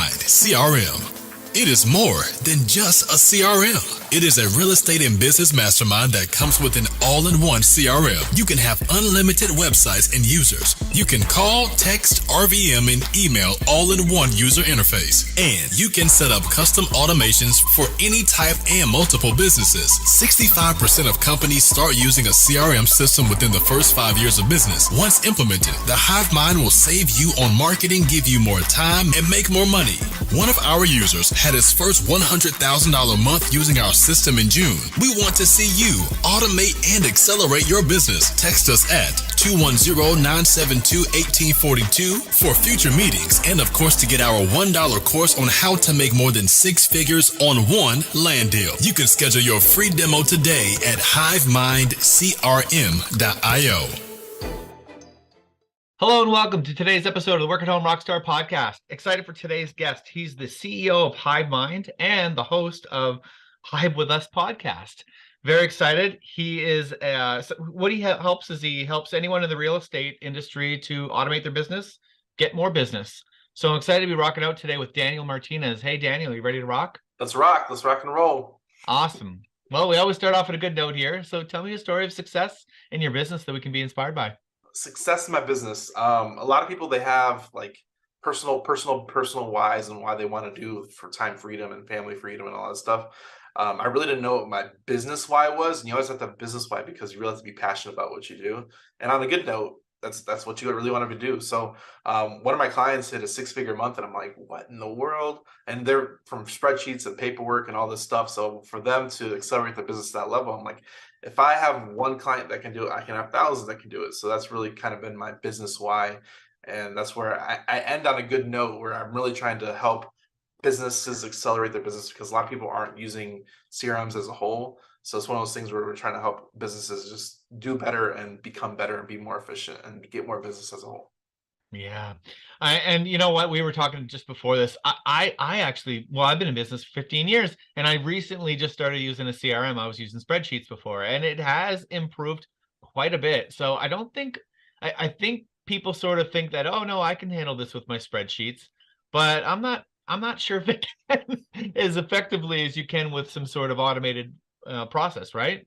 Mind CRM. It is more than just a CRM. It is a real estate and business mastermind that comes with an all-in-one CRM. You can have unlimited websites and users. You can call, text, RVM, and email all in one user interface. And you can set up custom automations for any type and multiple businesses. 65% of companies start using a CRM system within the first 5 years of business. Once implemented, the Hive Mind will save you on marketing, give you more time, and make more money. One of our users had his first $100,000 month using our system in June. We want to see you automate and accelerate your business. Text us at 210-972-1842 for future meetings and, of course, to get our $1 course on how to make more than 6 figures on one land deal. You can schedule your free demo today at hivemindcrm.io. Hello and welcome to today's episode of the Work at Home Rockstar podcast. Excited for today's guest. He's the CEO of Hive Mind and the host of Hive With Us podcast. Very excited. He is what he helps is he helps anyone in the real estate industry to automate their business, get more business. So I'm excited to be rocking out today with Daniel Martinez. Hey Daniel, you ready to rock? Let's rock. Let's rock and roll. Awesome. Well, we always start off at a good note here. So tell me a story of success in your business that we can be inspired by. Success in my business. A lot of people, they have like personal whys and why they want to do for time freedom and family freedom and all that stuff. I really didn't know what my business why was, and you always have to have business why because you really have to be passionate about what you do. And on a good note, that's what you really want to do. So one of my clients hit a 6-figure month, and I'm like, what in the world? And they're from spreadsheets and paperwork and all this stuff. So for them to accelerate the business to that level, I'm like, if I have one client that can do it, I can have thousands that can do it. So that's really kind of been my business why. And that's where I end on a good note where I'm really trying to help businesses accelerate their business because a lot of people aren't using CRMs as a whole. So it's one of those things where we're trying to help businesses just do better and become better and be more efficient and get more business as a whole. Yeah. And you know what? We were talking just before this. I actually, I've been in business for 15 years and I recently just started using a CRM. I was using spreadsheets before and it has improved quite a bit. So I think people sort of think that, oh no, I can handle this with my spreadsheets, but I'm not sure if it can as effectively as you can with some sort of automated process, right?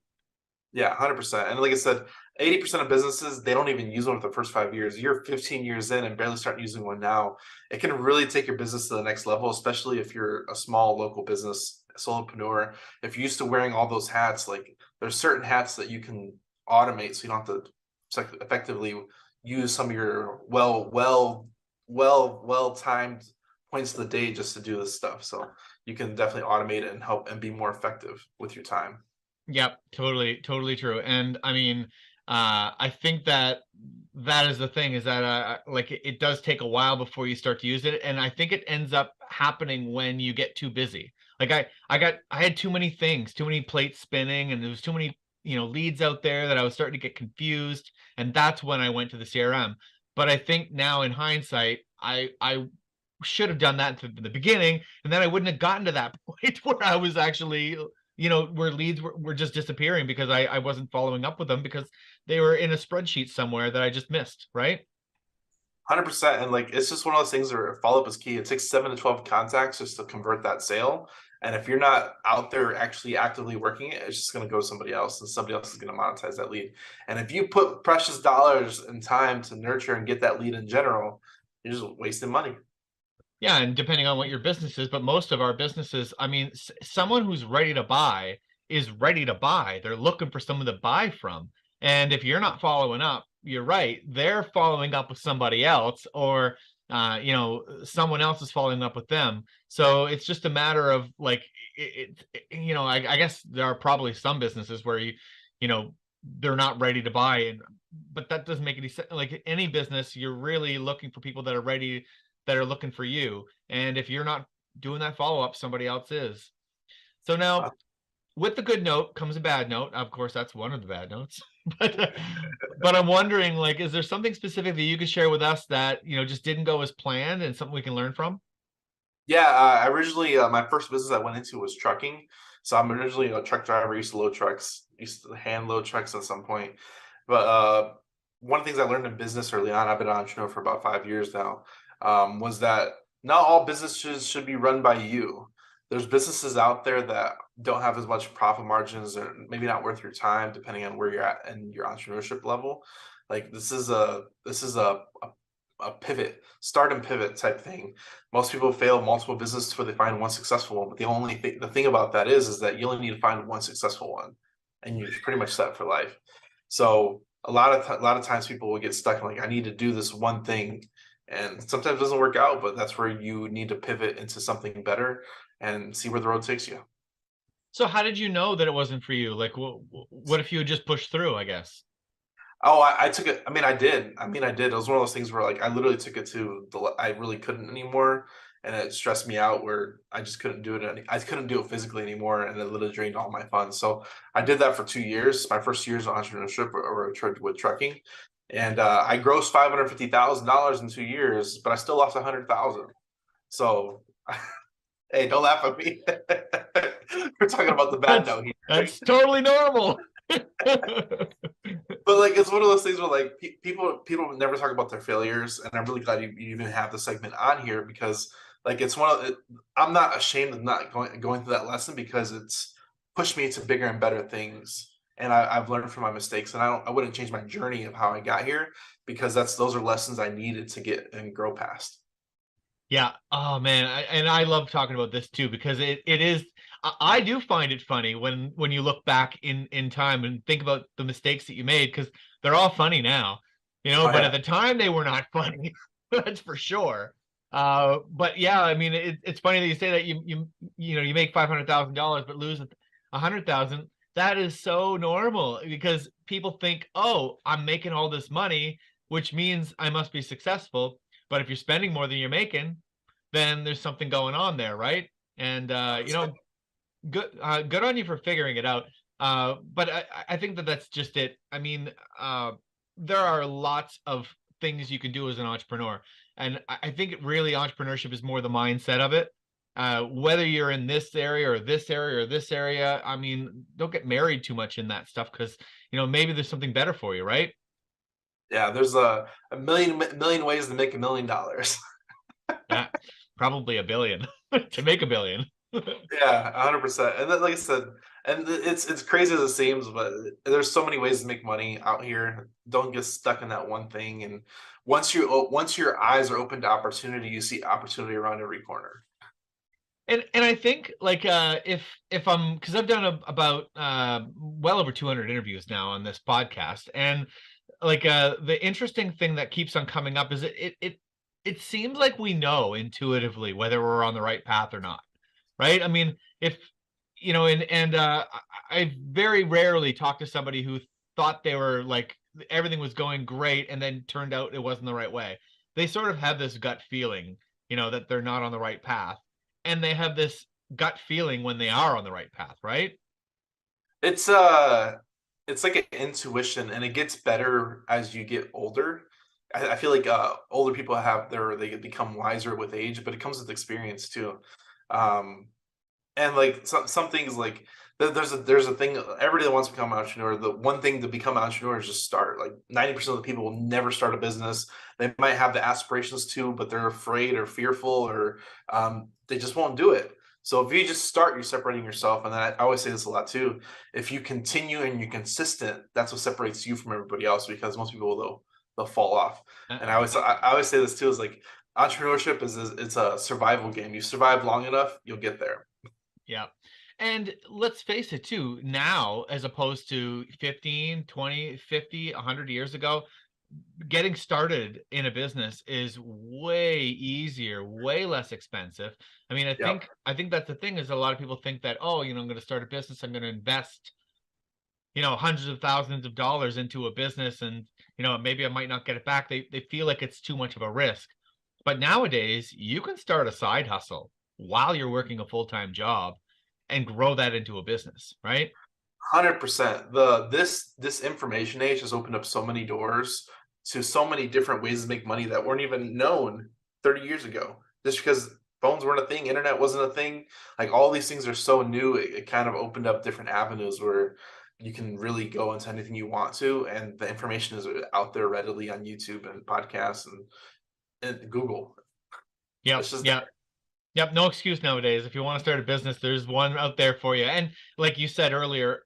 Yeah, 100%. And like I said, 80% of businesses, they don't even use one for the first 5 years. You're 15 years in and barely starting using one now. It can really take your business to the next level, especially if you're a small local business, solopreneur. If you're used to wearing all those hats, like there's certain hats that you can automate so you don't have to effectively use some of your well-timed points of the day just to do this stuff. So you can definitely automate it and help and be more effective with your time. Yep, totally true. And I mean, I think that is the thing is that like it does take a while before you start to use it, and I think it ends up happening when you get too busy. Like I had too many things, too many plates spinning, and there was too many leads out there that I was starting to get confused, and that's when I went to the CRM. But I think now in hindsight, I should have done that at the beginning, and then I wouldn't have gotten to that point where I was actually where leads were just disappearing because I wasn't following up with them because they were in a spreadsheet somewhere that I just missed, right? 100%. And like, it's just one of those things where follow-up is key. It takes 7 to 12 contacts just to convert that sale. And if you're not out there actually actively working it, it's just going to go to somebody else and somebody else is going to monetize that lead. And if you put precious dollars and time to nurture and get that lead in general, you're just wasting money. Yeah, and depending on what your business is, but most of our businesses, I mean, someone who's ready to buy is ready to buy. They're looking for someone to buy from. And if you're not following up, you're right. They're following up with somebody else or, someone else is following up with them. So it's just a matter of like, I guess there are probably some businesses where they're not ready to buy. But that doesn't make any sense. Like any business, you're really looking for people that are ready, that are looking for you. And if you're not doing that follow-up, somebody else is. So now with the good note comes a bad note. Of course, that's one of the bad notes. But I'm wondering, like, is there something specific that you could share with us that, just didn't go as planned and something we can learn from? Yeah, originally my first business I went into was trucking. So I'm originally a truck driver, used to load trucks, used to hand load trucks at some point. But one of the things I learned in business early on, I've been an entrepreneur for about 5 years now, was that not all businesses should be run by you. There's businesses out there that don't have as much profit margins or maybe not worth your time, depending on where you're at in your entrepreneurship level. Like this is a pivot, start and pivot type thing. Most people fail multiple businesses before they find one successful one. But the thing about that is that you only need to find one successful one, and you're pretty much set for life. So a lot of times people will get stuck in like, I need to do this one thing, and sometimes it doesn't work out. But that's where you need to pivot into something better and see where the road takes you. So how did you know that it wasn't for you? Like, what if you had just pushed through, I guess? Oh, I took it. I mean, I did. I did. It was one of those things where like I literally took it to I really couldn't anymore, and it stressed me out where I just couldn't do it. I couldn't do it physically anymore, and it literally drained all my funds. So I did that for 2 years. My first years of entrepreneurship or with trucking, and I grossed $550,000 in 2 years, but I still lost 100,000. So, hey, don't laugh at me. We're talking about the bad note here. That's totally normal. But like it's one of those things where like people never talk about their failures, and I'm really glad you even have the segment on here because like it's one of I'm not ashamed of not going through that lesson because it's pushed me to bigger and better things, and I've learned from my mistakes, and I wouldn't change my journey of how I got here because those are lessons I needed to get and grow past. Yeah. Oh man. And I love talking about this too, because it is, I do find it funny when you look back in time and think about the mistakes that you made, because they're all funny now, Oh but at yeah, the time they were not funny. That's for sure. But yeah, I mean, it's funny that you say that you make $500,000 but lose 100,000. That is so normal because people think, oh, I'm making all this money, which means I must be successful. But if you're spending more than you're making, then there's something going on there, right? And good on you for figuring it out. But I think that that's just it. I mean, there are lots of things you can do as an entrepreneur, and I think really entrepreneurship is more the mindset of it. Whether you're in this area or this area or this area, I mean, don't get married too much in that stuff because maybe there's something better for you, right? yeah. There's a million ways to make $1 million. Uh, Probably a billion to make a billion. Yeah, 100%. And then, like I said, and it's crazy as it seems, but there's so many ways to make money out here. Don't get stuck in that one thing. And once your eyes are open to opportunity, you see opportunity around every corner. And I think like if I'm because I've done about well over 200 interviews now on this podcast, and like the interesting thing that keeps on coming up is it seems like we know intuitively whether we're on the right path or not, right? I mean, if and I very rarely talk to somebody who thought they were like everything was going great and then turned out it wasn't the right way. They sort of have this gut feeling, that they're not on the right path, and they have this gut feeling when they are on the right path, right? It's uh it's like an intuition, and it gets better as you get older. I feel like older people they become wiser with age, but it comes with experience too. Um And like some things like there's a thing everybody that wants to become an entrepreneur. The one thing to become an entrepreneur is just start. Like 90% of the people will never start a business. They might have the aspirations to, but they're afraid or fearful or they just won't do it. So if you just start, you're separating yourself. And then I always say this a lot too. If you continue and you're consistent, that's what separates you from everybody else because most people they'll fall off. And I always say this too is like entrepreneurship is it's a survival game. You survive long enough, you'll get there. Yeah. And let's face it too, now as opposed to 15, 20, 50, 100 years ago, getting started in a business is way easier, way less expensive. I mean, Yep. I think that's the thing is a lot of people think that, oh, I'm going to start a business, I'm going to invest, hundreds of thousands of dollars into a business and, maybe I might not get it back. They feel like it's too much of a risk. But nowadays, you can start a side hustle while you're working a full-time job and grow that into a business, right? 100%. This information age has opened up so many doors to so many different ways to make money that weren't even known 30 years ago. Just because phones weren't a thing, internet wasn't a thing. Like all these things are so new, it kind of opened up different avenues where you can really go into anything you want to, and the information is out there readily on YouTube and podcasts and Google. Yep. It's just Yep. Yep, no excuse nowadays. If you want to start a business, there's one out there for you. And like you said earlier,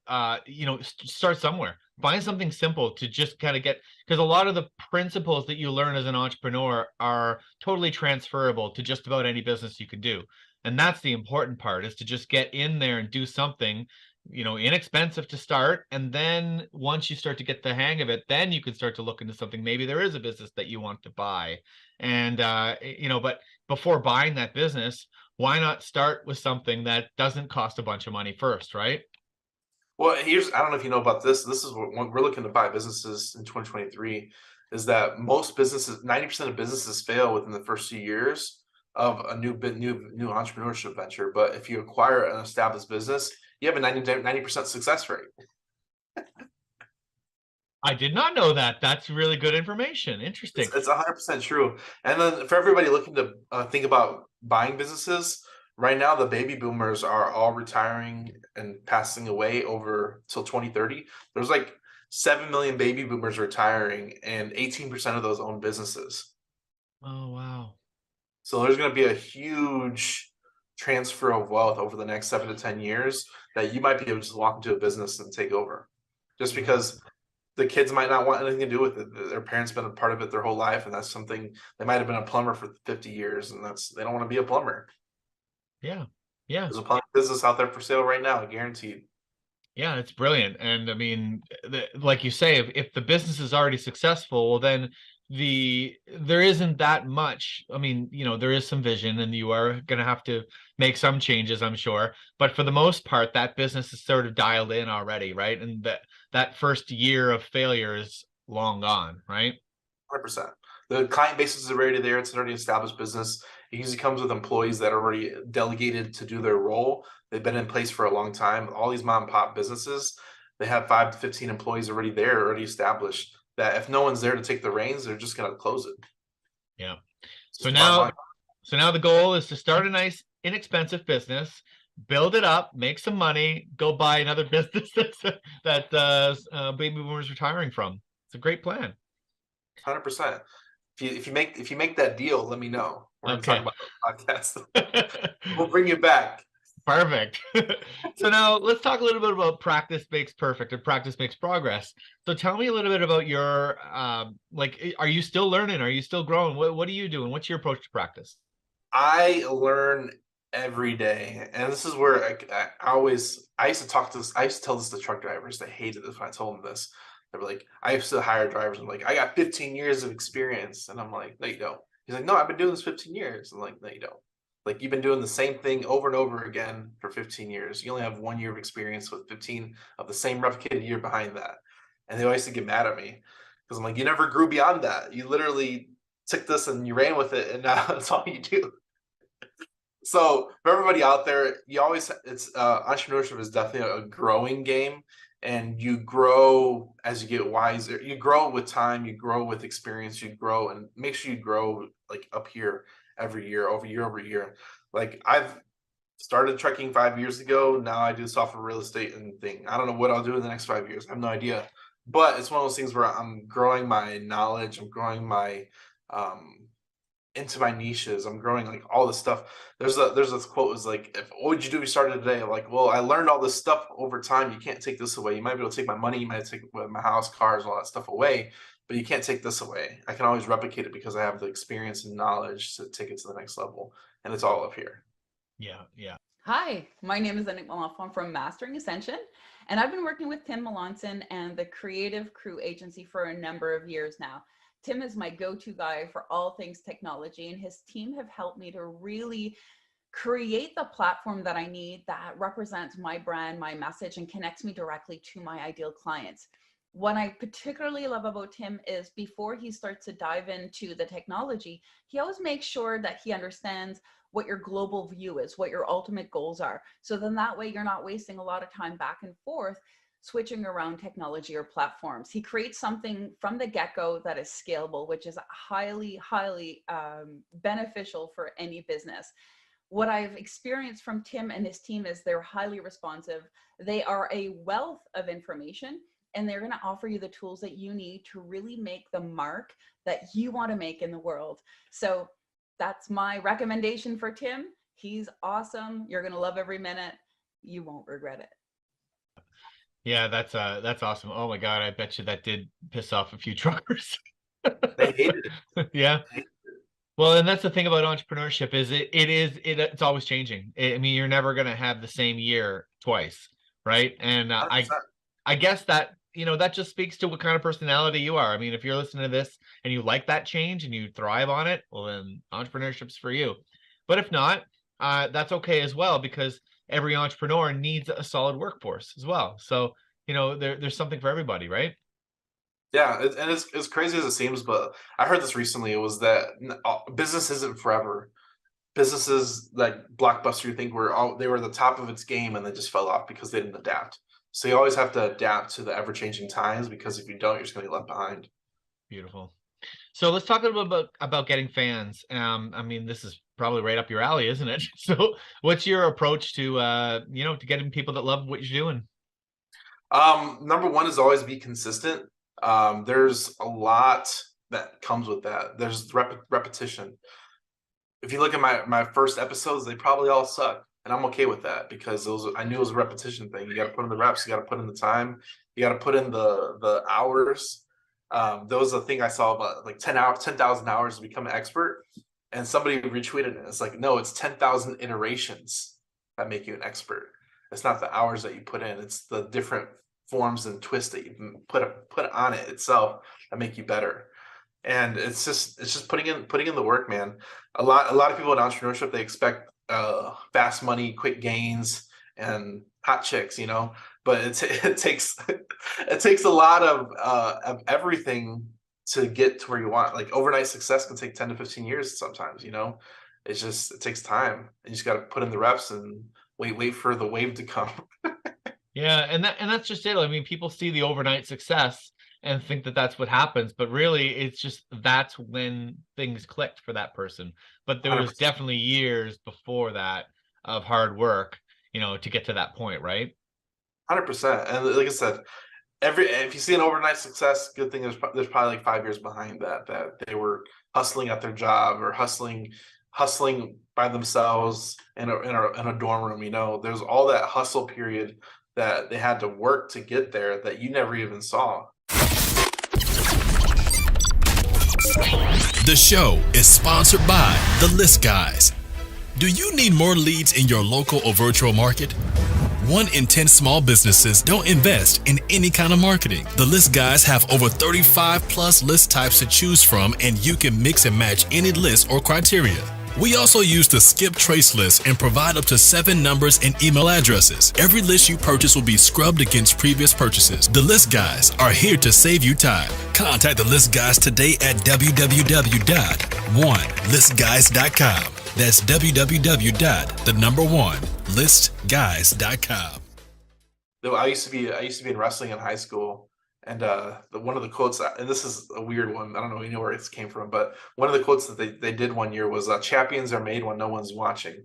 start somewhere. Find something simple to just kind of get, because a lot of the principles that you learn as an entrepreneur are totally transferable to just about any business you can do. And that's the important part, is to just get in there and do something, inexpensive to start. And then once you start to get the hang of it, then you can start to look into something. Maybe there is a business that you want to buy. And but before buying that business, why not start with something that doesn't cost a bunch of money first, right? Well, I don't know if you know about this. This is what when we're looking to buy businesses in 2023, is that most businesses, 90% of businesses fail within the first 2 years of a new entrepreneurship venture. But if you acquire an established business, you have a 90% success rate. I did not know that. That's really good information. Interesting. It's 100% true. And then for everybody looking to think about buying businesses, right now the baby boomers are all retiring and passing away over till 2030. There's like 7 million baby boomers retiring, and 18% of those own businesses. Oh, wow. So there's going to be a huge transfer of wealth over the next 7 to 10 years that you might be able to just walk into a business and take over, just because the kids might not want anything to do with it. Their parents been a part of it their whole life, and that's something. They might have been a plumber for 50 years, and they don't want to be a plumber. Yeah. Yeah. There's a plumbing business out there for sale right now, guaranteed. Yeah, it's brilliant. And I mean, like you say, if the business is already successful, well, then there isn't that much. I mean, there is some vision, and you are going to have to make some changes, I'm sure. But for the most part, that business is sort of dialed in already, right? And that first year of failure is long gone, right? 100%. The client base is already there. It's an already established business. It usually comes with employees that are already delegated to do their role. They've been in place for a long time. All these mom and pop businesses, they have 5 to 15 employees already there, already established. That if no one's there to take the reins, they're just going to close it. Yeah. It's So just the bottom now, line. so now the goal is to start a nice, inexpensive business, build it up, make some money, go buy another business that baby boomers retiring from. It's a great plan. 100%. If you make that deal, let me know. We're going to talk Okay. about the podcast. We'll bring you back. Perfect. So now let's talk a little bit about practice makes perfect and practice makes progress. So tell me a little bit about your are you still learning? Are you still growing? What are you doing? What's your approach to practice? I learn every day, and this is where I used to talk to this. I used to tell this to truck drivers. They hated this when I told them this. They were like, I used to hire drivers. I'm like, I got 15 years of experience, and I'm like, no, you don't. He's like, no, I've been doing this 15 years. I'm like, no, you don't. Like, you've been doing the same thing over and over again for 15 years. You only have 1 year of experience with 15 of the same replicated year behind that. And they always used to get mad at me because I'm like, you never grew beyond that. You literally took this and you ran with it, and now that's all you do. So for everybody out there, it's entrepreneurship is definitely a growing game, and you grow as you get wiser. You grow with time, you grow with experience, you grow, and make sure you grow like up here every year, over year. Like I've started trekking 5 years ago. Now I do software, real estate, and thing. I don't know what I'll do in the next 5 years. I have no idea, but it's one of those things where I'm growing my knowledge. I'm growing my um into my niches. I'm growing like all this stuff. There's this quote was like, if what would you do if you started today? I'm like, well, I learned all this stuff over time. You can't take this away. You might be able to take my money, you might take my house, cars, all that stuff away, but you can't take this away. I can always replicate it because I have the experience and knowledge to take it to the next level. And it's all up here. Yeah, yeah. Hi, my name is Anik Malafon from Mastering Ascension, and I've been working with Tim Melanson and the Creative Crew Agency for a number of years now. Tim is my go-to guy for all things technology, and his team have helped me to really create the platform that I need that represents my brand, my message, and connects me directly to my ideal clients. What I particularly love about Tim is before he starts to dive into the technology, he always makes sure that he understands what your global view is, what your ultimate goals are. So then that way you're not wasting a lot of time back and forth switching around technology or platforms. He creates something from the get-go that is scalable, which is highly beneficial for any business. What I've experienced from Tim and his team is they're highly responsive. They are a wealth of information, and they're going to offer you the tools that you need to really make the mark that you want to make in the world. So that's my recommendation for Tim. He's awesome. You're going to love every minute. You won't regret it. Yeah, that's awesome. Oh my God, I bet you that did piss off a few truckers. They hated it. Yeah. They hated Well, and that's the thing about entrepreneurship is it's always changing. I mean, you're never going to have the same year twice, right? And it. 100%. I guess that, that just speaks to what kind of personality you are. I mean, if you're listening to this and you like that change and you thrive on it, well, then entrepreneurship's for you. But if not, that's okay as well, because every entrepreneur needs a solid workforce as well. So, there's something for everybody, right? Yeah, and it's as crazy as it seems, but I heard this recently. It was that business isn't forever. Businesses like Blockbuster, you think they were the top of its game, and they just fell off because they didn't adapt. So you always have to adapt to the ever-changing times, because if you don't, you're just going to get left behind. Beautiful. So let's talk a little bit about getting fans. I mean, this is probably right up your alley, isn't it? So what's your approach to to getting people that love what you're doing? Number one is always be consistent. There's a lot that comes with that. There's repetition. If you look at my first episodes, they probably all suck, and I'm okay with that, because I knew it was a repetition thing. You got to put in the reps, you got to put in the time, you got to put in the hours. There was a thing I saw about like 10,000 hours to become an expert, and somebody retweeted it. It's like, no, it's 10,000 iterations that make you an expert. It's not the hours that you put in; it's the different forms and twists that you put on it itself that make you better. And it's just putting in the work, man. A lot of people in entrepreneurship, they expect fast money, quick gains, and hot chicks, but it takes a lot of everything to get to where you want. Like overnight success can take 10 to 15 years sometimes. It takes time, and you just got to put in the reps and wait for the wave to come. Yeah, and that's just it. I mean, people see the overnight success and think that that's what happens, but really it's just that's when things clicked for that person. But there was 100%. definitely years before that of hard work, to get to that point, right? 100%. And like I said, if you see an overnight success, good thing is there's probably like 5 years behind that they were hustling at their job, or hustling by themselves in a dorm room. There's all that hustle period that they had to work to get there that you never even saw. The show is sponsored by The List Guys. Do you need more leads in your local or virtual market? 1 in 10 small businesses don't invest in any kind of marketing. The List Guys have over 35 plus list types to choose from, and you can mix and match any list or criteria. We also use the skip trace list and provide up to 7 numbers and email addresses. Every list you purchase will be scrubbed against previous purchases. The List Guys are here to save you time. Contact the List Guys today at www.1listguys.com. That's www.1listguys.com. I used to be in wrestling in high school, and one of the quotes, and this is a weird one, I don't know where it came from, but one of the quotes that they did one year was, champions are made when no one's watching.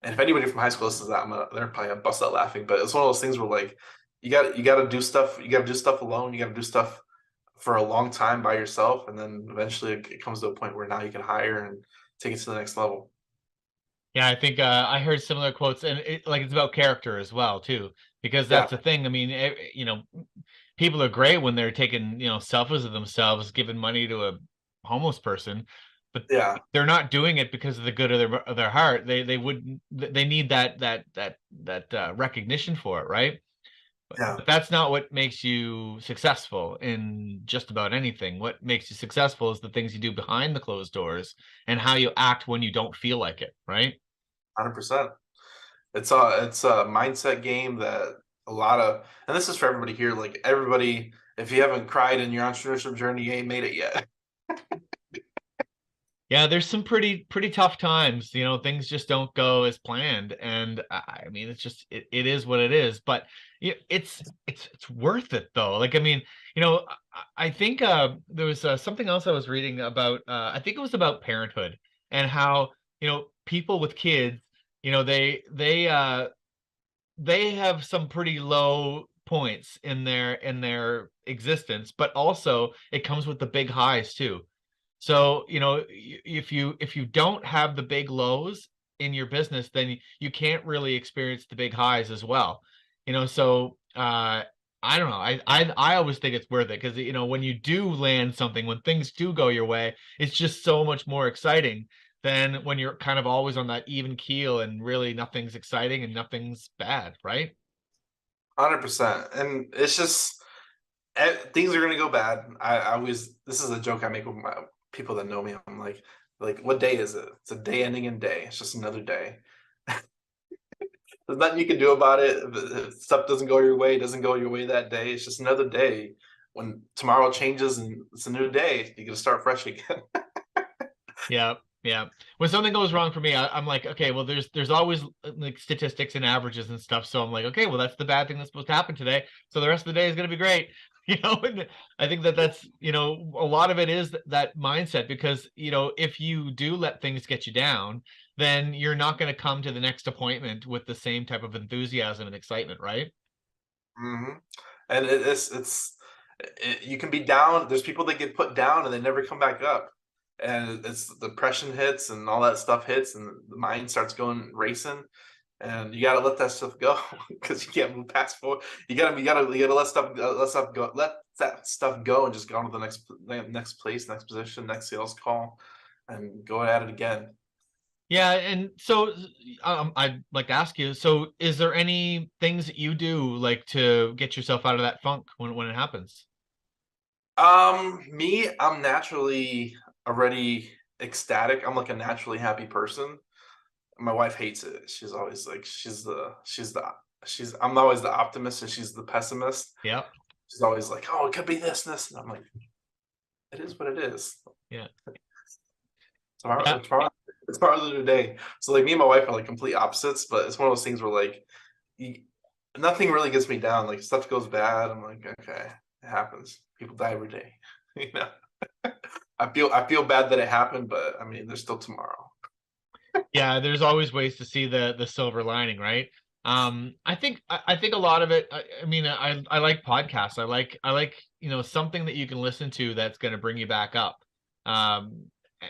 And if anybody from high school listens to that, they're probably gonna bust out laughing. But it's one of those things where, like, you got to do stuff. You got to do stuff alone. You got to do stuff for a long time by yourself, and then eventually it comes to a point where now you can hire and take it to the next level. Yeah, I think I heard similar quotes, and it's about character as well too, because that's the thing. I mean, people are great when they're taking selfies of themselves, giving money to a homeless person, but they're not doing it because of the good of their heart. They need that recognition for it, right? But that's not what makes you successful in just about anything. What makes you successful is the things you do behind the closed doors and how you act when you don't feel like it, right? 100%. It's a mindset game that and this is for everybody here. Like, everybody, if you haven't cried in your entrepreneurship journey, you ain't made it yet. Yeah, there's some pretty tough times. Things just don't go as planned, and I mean, it's just it is what it is. But it's worth it though. Like, I mean, I think there was something else I was reading about. I think it was about parenthood and how people with kids, they have some pretty low points in their existence, but also it comes with the big highs too. So, if you don't have the big lows in your business, then you can't really experience the big highs as well. So I don't know. I always think it's worth it because when you do land something, when things do go your way, it's just so much more exciting than when you're kind of always on that even keel and really nothing's exciting and nothing's bad, right? 100%. And it's just things are gonna go bad. I always, this is a joke I make with my people that know me. I'm like, what day is it? It's a day ending in day. It's just another day. There's nothing you can do about it. If stuff doesn't go your way, it doesn't go your way that day. It's just another day. When tomorrow changes and it's a new day, you gotta start fresh again. Yeah, yeah. When something goes wrong for me, I'm like, okay, well, there's always like statistics and averages and stuff. So I'm like, okay, well, that's the bad thing that's supposed to happen today. So the rest of the day is going to be great. And I think that's a lot of it is that mindset because if you do let things get you down, then you're not going to come to the next appointment with the same type of enthusiasm and excitement, right? Hmm. And you can be down. There's people that get put down and they never come back up. And it's depression hits and all that stuff hits and the mind starts going racing. And you gotta let that stuff go because you can't move past forward. You gotta let that stuff go and just go on to the next place, next position, next sales call, and go at it again. Yeah, and so I'd like to ask you, so is there any things that you do like to get yourself out of that funk when it happens? Me, I'm naturally already ecstatic. I'm like a naturally happy person. My wife hates it. She's always like, I'm always the optimist and she's the pessimist. Yeah, She's always like, oh, it could be this and this. And I'm like, it is what it is. yeah, Tomorrow, yeah, it's part of the day. So like me and my wife are like complete opposites, but it's one of those things where like you, nothing really gets me down. Like stuff goes bad. I'm like, okay, it happens. People die every day. You know. I feel bad that it happened, but I mean, there's still tomorrow. yeah. There's always ways to see the silver lining, right? I think a lot of it. I mean, I like podcasts. I like something that you can listen to that's going to bring you back up. Um,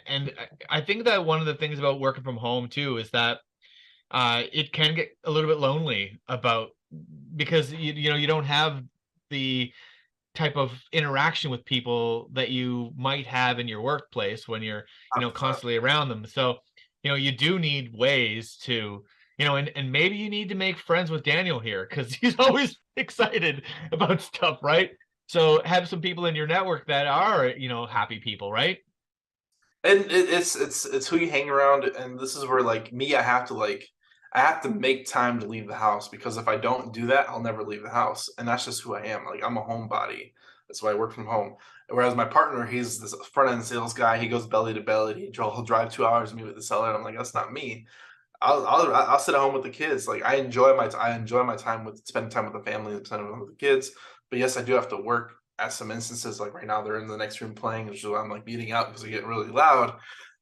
and I think that one of the things about working from home too is that it can get a little bit lonely about because you don't have the type of interaction with people that you might have in your workplace when you're constantly around them. So you do need ways to and maybe you need to make friends with Daniel here because he's always excited about stuff, right? So have some people in your network that are happy people, right? And it's who you hang around, and this is where like me, I have to make time to leave the house because if I don't do that, I'll never leave the house, and that's just who I am. Like I'm a homebody. That's why I work from home. Whereas my partner, he's this front end sales guy. He goes belly to belly. He'll drive 2 hours to meet with the seller. And I'm like, that's not me. I'll sit at home with the kids. Like I enjoy my time with spending time with the family and spending time with the kids. But yes, I do have to work at some instances. Like right now, they're in the next room playing, which is why I'm like muting out because they're getting really loud.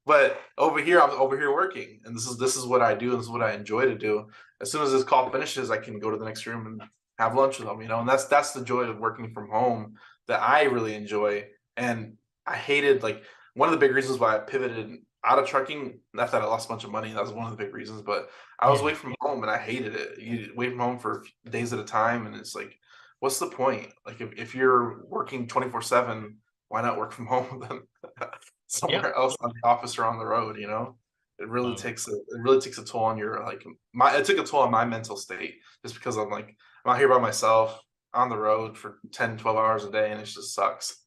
But over here, I'm over here working, and this is what I do. And this is what I enjoy to do. As soon as this call finishes, I can go to the next room and have lunch with them. And that's the joy of working from home that I really enjoy. And I hated like one of the big reasons why I pivoted out of trucking, not that I lost a bunch of money, that was one of the big reasons, but I was Yeah. away from home and I hated it. You away from home for days at a time, and it's like, what's the point? Like if you're working 24/7, why not work from home then? Yep. Somewhere else on the office or on the road, Love it. it really takes a toll on your like my it took a toll on my mental state just because I'm out here by myself on the road for 10, 12 hours a day and it just sucks.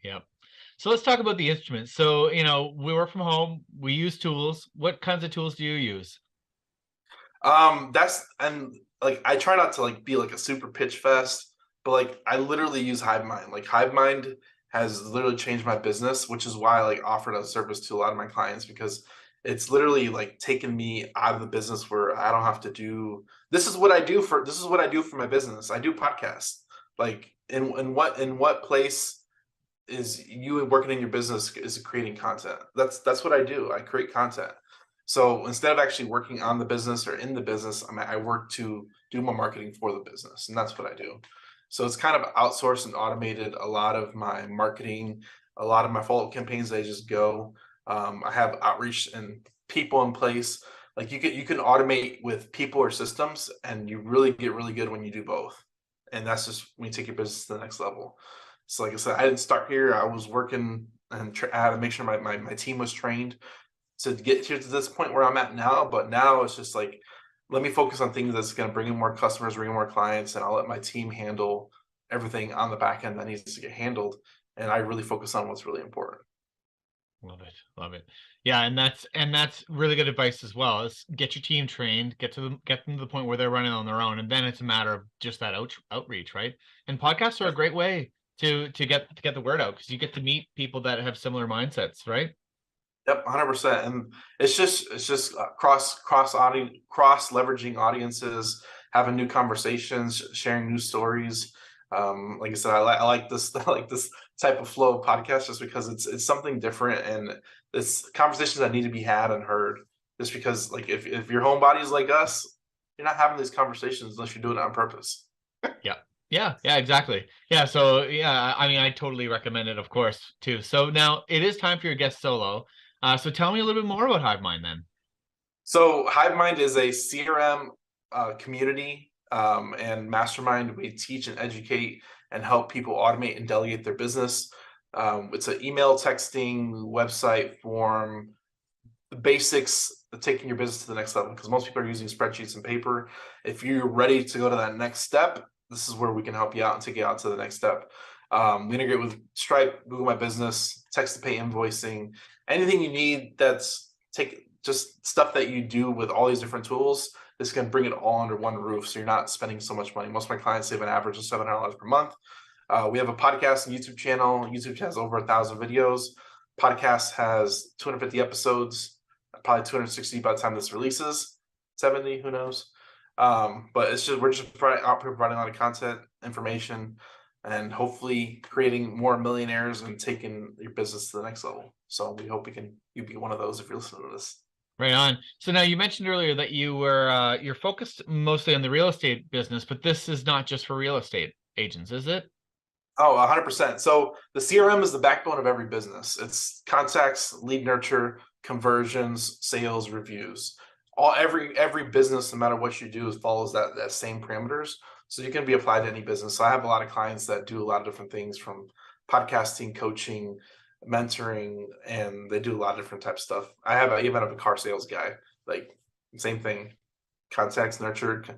Yep. So let's talk about the instruments. So, we work from home, we use tools. What kinds of tools do you use? That's and like I try not to like be like a super pitch fest, but like I literally use HiveMind. Like HiveMind has literally changed my business, which is why I like offered a service to a lot of my clients because it's literally like taken me out of the business where I don't have to do this is what I do for my business. I do podcasts. Like in what place is you working in your business is creating content. That's what I do. I create content. So instead of actually working on the business or in the business, I work to do more marketing for the business, and that's what I do. So it's kind of outsourced and automated a lot of my marketing, A lot of my follow-up campaigns, they just go. I have outreach and people in place. Like you can automate with people or systems, and you really get really good when you do both. And that's just when you take your business to the next level. So like I said, I didn't start here. I was working and I had to make sure my team was trained to get here to this point where I'm at now. But now it's just like, let me focus on things that's going to bring in more customers, bring in more clients, and I'll let my team handle everything on the back end that needs to get handled. And I really focus on what's really important. Love it. Love it. Yeah. And that's really good advice as well, is get your team trained, get them to the point where they're running on their own. And then it's a matter of just that outreach, right? And podcasts are a great way to get the word out, because you get to meet people that have similar mindsets, right? Yep, 100%. And it's just cross leveraging audiences, having new conversations, sharing new stories. Like I said, I like this I like this type of flow of podcast just because it's something different, and it's conversations that need to be had and heard. Just because, like, if your homebody's like us, you're not having these conversations unless you're doing it on purpose. Yeah, exactly. Yeah, so yeah, I mean, I totally recommend it, of course, too. So now it is time for your guest solo. So tell me a little bit more about HiveMind then. So HiveMind is a CRM community and mastermind. We teach and educate and help people automate and delegate their business. It's an email, texting, website, form, the basics of taking your business to the next level, because most people are using spreadsheets and paper. If you're ready to go to that next step, this is where we can help you out and take you out to the next step. We integrate with Stripe, Google My Business, text to pay invoicing, anything you need that's just stuff that you do with all these different tools. This can bring it all under one roof, so you're not spending so much money. Most of my clients save an average of $700 per month. We have a podcast and YouTube channel. YouTube has over 1,000 videos. Podcast has 250 episodes, probably 260 by the time this releases, 70, who knows? But we're just providing a lot of content, information, and hopefully creating more millionaires and taking your business to the next level. So we hope you be one of those if you're listening to this. Right on. So now you mentioned earlier that you're focused mostly on the real estate business, but this is not just for real estate agents, is it? Oh, 100%. So the CRM is the backbone of every business. It's contacts, lead nurture, conversions, sales, reviews. Every business, no matter what you do, follows that same parameters. So you can be applied to any business. So I have a lot of clients that do a lot of different things, from podcasting, coaching, mentoring, and they do a lot of different types of stuff. I even have a car sales guy, like same thing, contacts, nurtured,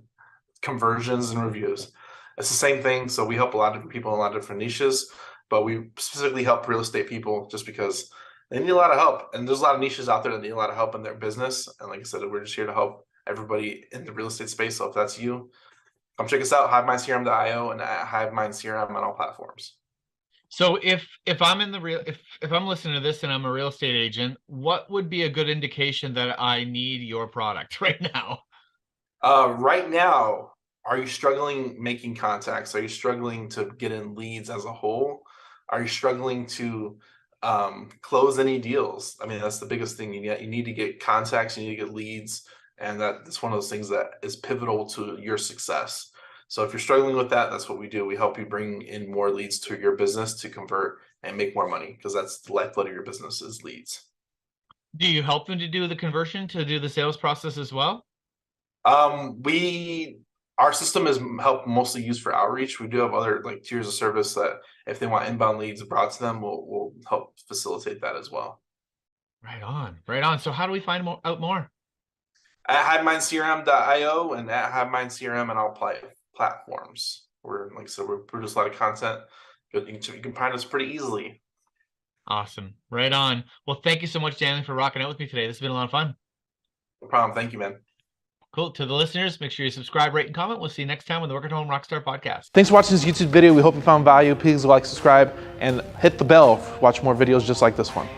conversions, and reviews. It's the same thing. So we help a lot of different people in a lot of different niches, but we specifically help real estate people just because they need a lot of help. And there's a lot of niches out there that need a lot of help in their business. And like I said, we're just here to help everybody in the real estate space. So if that's you, come check us out, HiveMindCRM.io and at HiveMindCRM on all platforms. So if I'm if I'm listening to this and I'm a real estate agent, what would be a good indication that I need your product right now? Right now, are you struggling making contacts? Are you struggling to get in leads as a whole? Are you struggling to close any deals? I mean, that's the biggest thing. You need to get contacts, you need to get leads, and that's one of those things that is pivotal to your success. So if you're struggling with that, that's what we do. We help you bring in more leads to your business to convert and make more money, because that's the lifeblood of your business is leads. Do you help them to do the conversion, to do the sales process as well? Our system is mostly used for outreach. We do have other like tiers of service that if they want inbound leads brought to them, we'll help facilitate that as well. Right on. So how do we find out more? At HiveMindCRM.io and at HiveMindCRM and all platforms. We produce a lot of content. You can find us pretty easily. Awesome. Right on. Well, thank you so much, Danny, for rocking out with me today. This has been a lot of fun. No problem. Thank you, man. Cool. To the listeners, make sure you subscribe, rate, and comment. We'll see you next time on the Work at Home Rockstar podcast. Thanks for watching this YouTube video. We hope you found value. Please like, subscribe, and hit the bell to watch more videos just like this one.